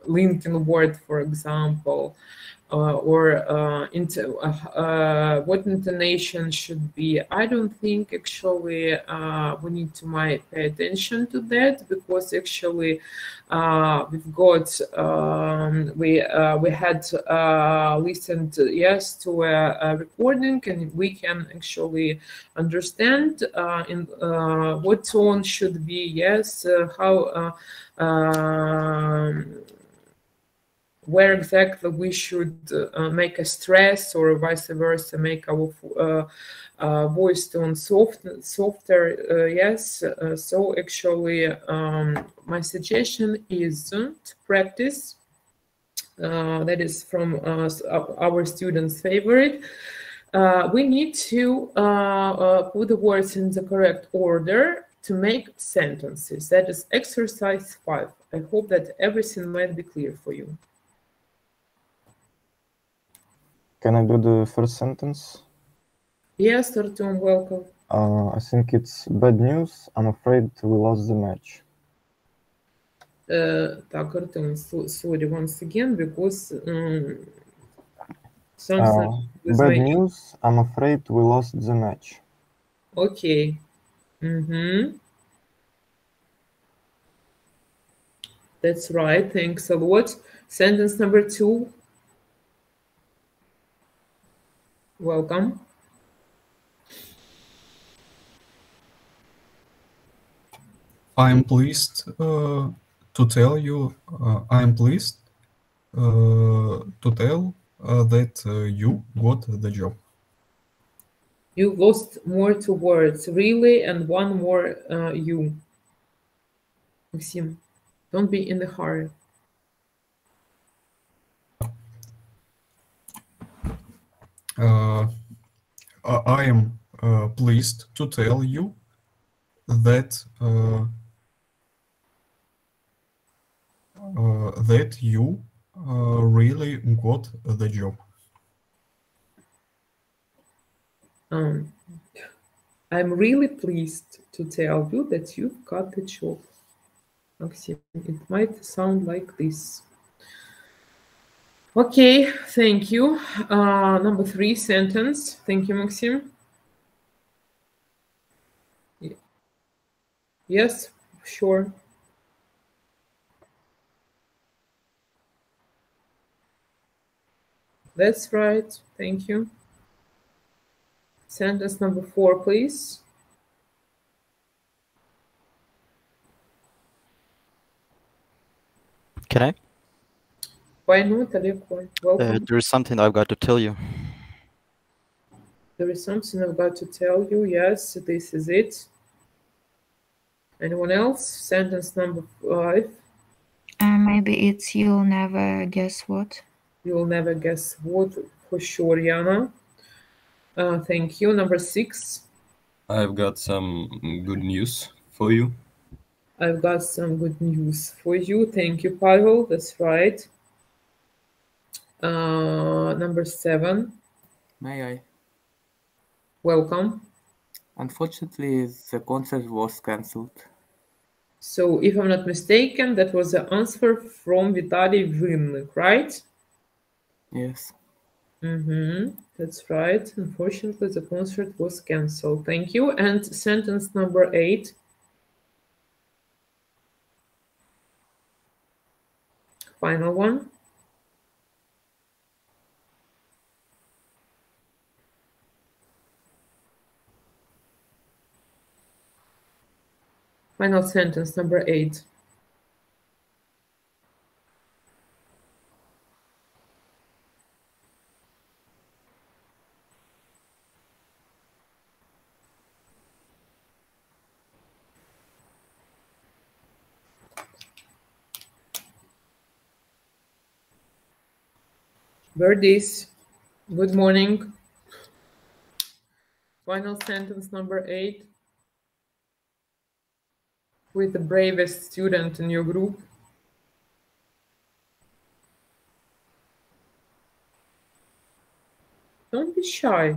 linking word, for example, or what intonation should be. I don't think actually we need to pay attention to that, because actually we've got we had listened to a recording, and we can actually understand in what tone should be, how where exactly we should make a stress, or vice versa, make our voice tone softer. Yes. So actually, my suggestion is to practice. That is from our students' favorite. We need to put the words in the correct order to make sentences. That is exercise 5. I hope that everything might be clear for you. Can I do the first sentence? Yes, Artyom, welcome. I think it's bad news. I'm afraid we lost the match. Так, Artyom, sorry once again, because something with bad my... news. I'm afraid we lost the match. Okay. That's right. Thanks a lot. Sentence number 2. Welcome. I'm pleased to tell you. I'm pleased to tell that you got the job. You lost more 2 words, really, and 1 more you. Maxim, don't be in a hurry. I am pleased to tell you that that you really got the job. I'm really pleased to tell you that you've got the job. Maxim, it might sound like this. Okay, thank you. Number 3 sentence. Thank you, Maxim. Yes, sure. That's right. Thank you. Sentence number 4, please. Can I? Why not, Aleko? Welcome. There is something I've got to tell you. There is something I've got to tell you. Yes, this is it. Anyone else? Sentence number 5. Maybe it's you'll never guess what. You'll never guess what, for sure, Yana. Thank you. Number 6. I've got some good news for you. I've got some good news for you. Thank you, Pavel. That's right. Number 7. May I? Welcome. Unfortunately, the concert was cancelled. So, if I'm not mistaken, that was the answer from Vitaly Vinnik, right? Yes. That's right. Unfortunately, the concert was cancelled. Thank you. And sentence number 8. Final one. Final sentence number 8. Birdies, good morning. Final sentence number 8. With the bravest student in your group. Don't be shy.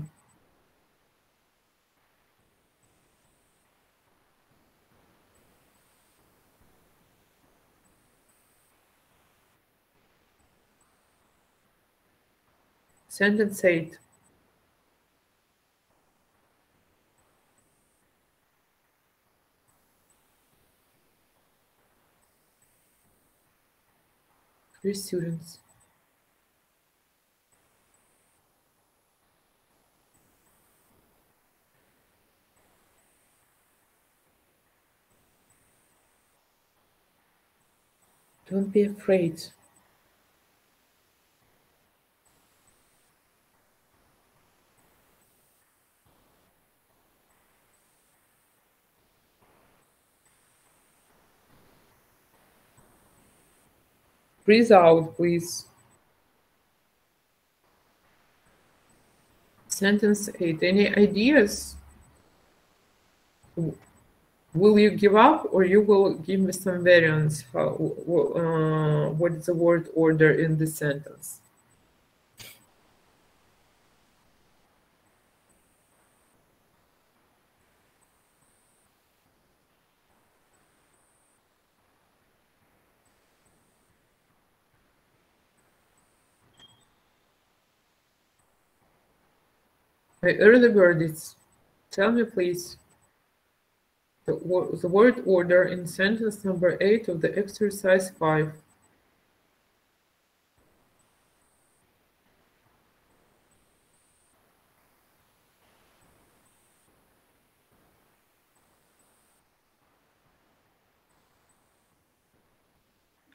Sentence 8. Three students. Don't be afraid. Breathe out, please. Sentence 8. Any ideas? Will you give up, or you will give me some variants? What is the word order in this sentence? My early birdies, tell me please the word order in sentence number 8 of the exercise 5.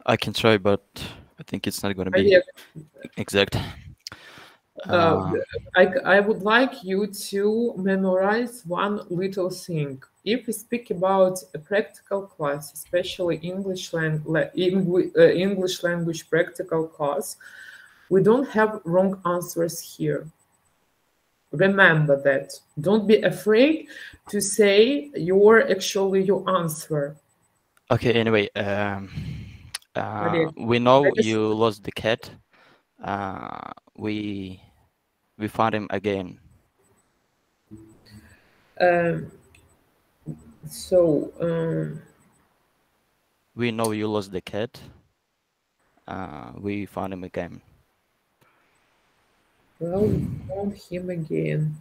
I can try, but I think it's not going to be exact. I would like you to memorize one little thing. If we speak about a practical class, especially English language practical class, we don't have wrong answers here. Remember that. Don't be afraid to say your answer. Okay, anyway, we know you lost the cat. We found him again. We know you lost the cat. We found him again. Well, we found him again.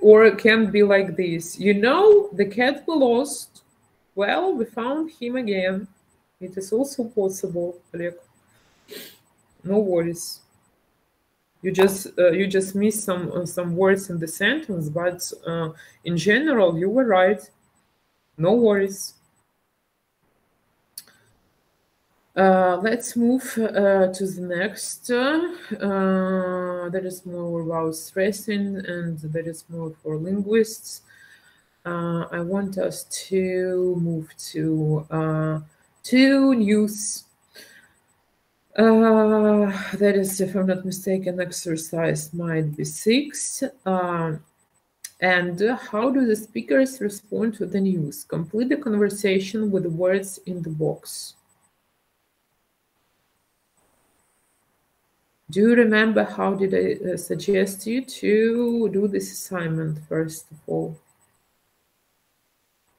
Or it can be like this. You know, the cat we lost. Well, we found him again. It is also possible, Oleg. No worries. You just missed some words in the sentence, but in general, you were right. No worries. Let's move to the next. There is more about stressing, and there is more for linguists. I want us to move to news. That is, if I'm not mistaken, exercise might be 6. And how do the speakers respond to the news? Complete the conversation with the words in the box. Do you remember how did I suggest you to do this assignment, first of all?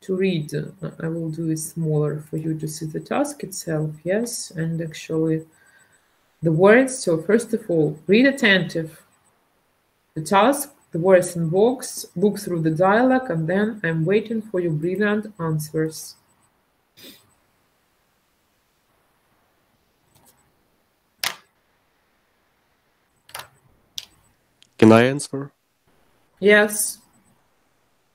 To read. I will do it smaller for you to see the task itself, yes, and actually the words. So first of all, read attentive. The task, the words in box, look through the dialogue, and then I'm waiting for your brilliant answers. Can I answer? Yes.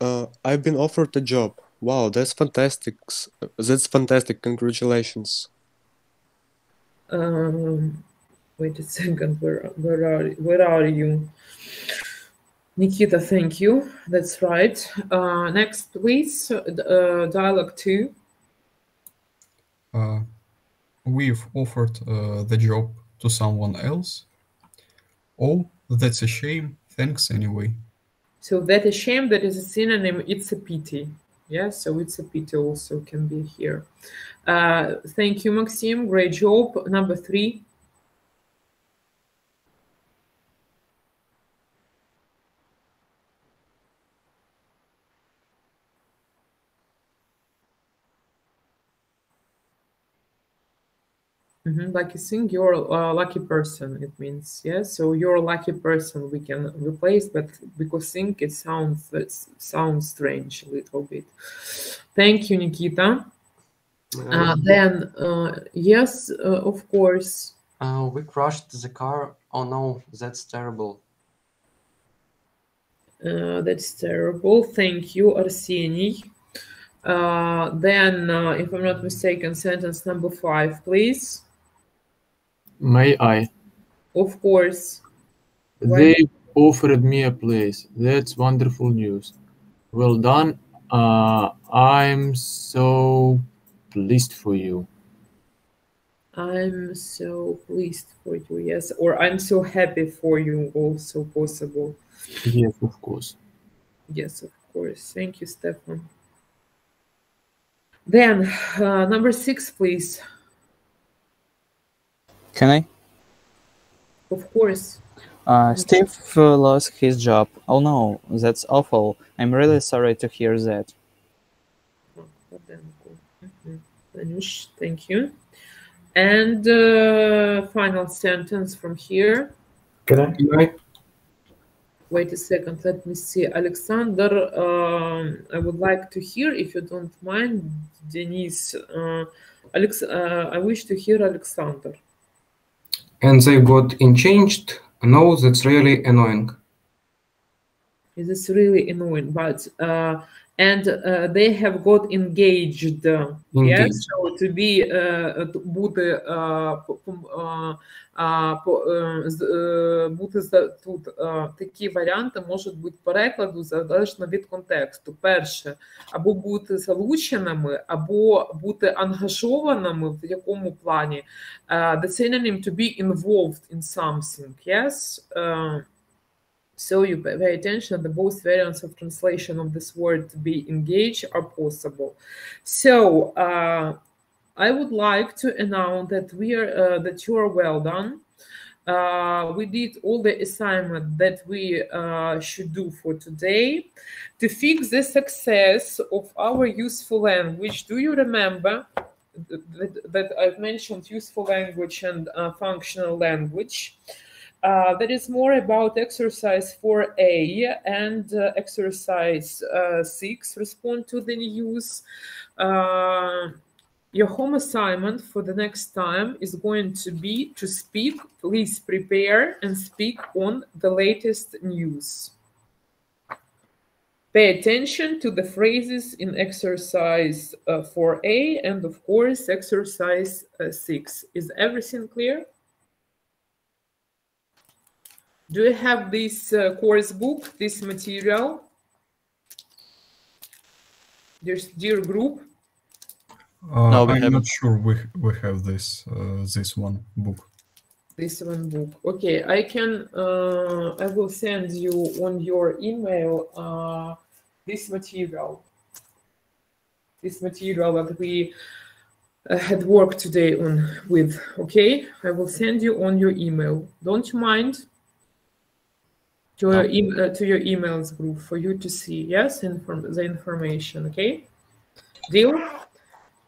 I've been offered a job. Wow, that's fantastic. That's fantastic. Congratulations. Wait a second. Where are you? Nikita, thank you. That's right. Next, please. Dialogue 2. We've offered the job to someone else. Oh, that's a shame. Thanks anyway. So that a shame, that is a synonym. It's a pity. Yeah, so it's a pity also can be here. Thank you, Maxim. Great job. Number 3. Lucky thing, you're a lucky person, it means, yeah? So you're a lucky person we can replace, but because think it sounds strange a little bit. Thank you, Nikita. Then, yes, of course. We crashed the car. Oh no, that's terrible. That's terrible. Thank you, Arseny. Then, if I'm not mistaken, sentence number 5, please. May I? Of course. They offered me a place. That's wonderful news. Well done. I'm so pleased for you. I'm so pleased for you, yes. Or I'm so happy for you, also possible. Yes, of course. Yes, of course. Thank you, Stefan. Then, number 6, please. Can I? Of course. Steve lost his job. Oh no, that's awful. I'm really sorry to hear that. Danush, thank you. And final sentence from here. Can I? Wait a second, let me see. Alexander, I would like to hear, if you don't mind, Denise. I wish to hear Alexander. And they got unchanged? No, that's really annoying. It is really annoying, but and they have got engaged. Yes, so to be бути тут такі варіанти можуть бути перекладу залежно від контексту. Перше, або бути залученими, або бути ангажованими в якому плані. The synonym to be involved in something. Yes. So you pay attention that both variants of translation of this word to be engaged are possible. So I would like to announce that that you are well done. We did all the assignment that we should do for today. To fix the success of our useful language, do you remember that I've mentioned useful language and functional language? That is more about exercise 4A and exercise 6, respond to the news. your home assignment for the next time is going to be to speak. Please prepare and speak on the latest news. Pay attention to the phrases in exercise 4A and, of course, exercise 6. Is everything clear? Do you have this course book, this material? Dear group? No, we I'm haven't. not sure we have this this one book. This one book. Okay, I can. I will send you on your email this material. This material that we had worked today on with. Okay, I will send you on your email. Don't you mind? To your emails group for you to see. Yes, the information. Okay, deal.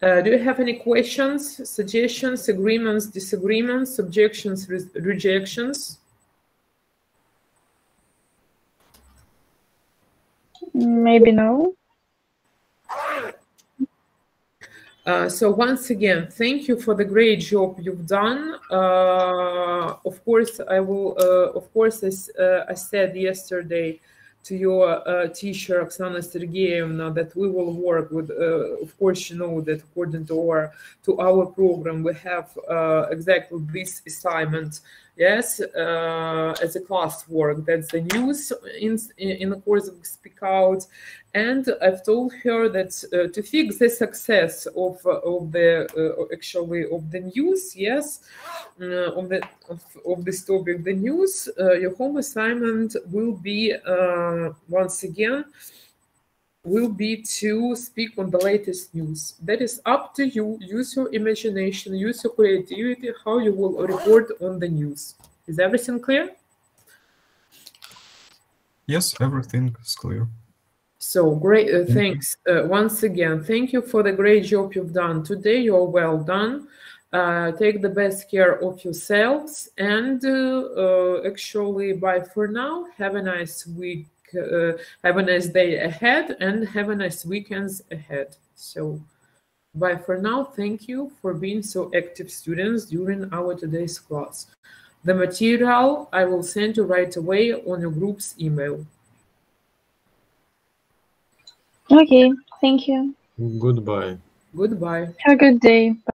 Do you have any questions, suggestions, agreements, disagreements, objections, rejections? Maybe no. So once again, thank you for the great job you've done. Of course, I will. Of course, as I said yesterday to your teacher Oksana Sergeyevna, that we will work with. Of course, you know that according to our program, we have exactly this assignment. Yes, as a classwork. That's the news in the course of Speak Out. And I've told her that to fix the success of the news, yes, of this topic, the news, your home assignment will be once again will be to speak on the latest news. That is up to you. Use your imagination, use your creativity, how you will report on the news. Is everything clear? Yes, everything is clear. So great, thanks. Once again, thank you for the great job you've done today. You're well done. Take the best care of yourselves, and actually, bye for now. Have a nice week. Have a nice day ahead, and have a nice weekends ahead. So bye for now. Thank you for being so active students during our today's class. The material I will send you right away on your group's email. Okay, thank you. Goodbye. Goodbye. Have a good day.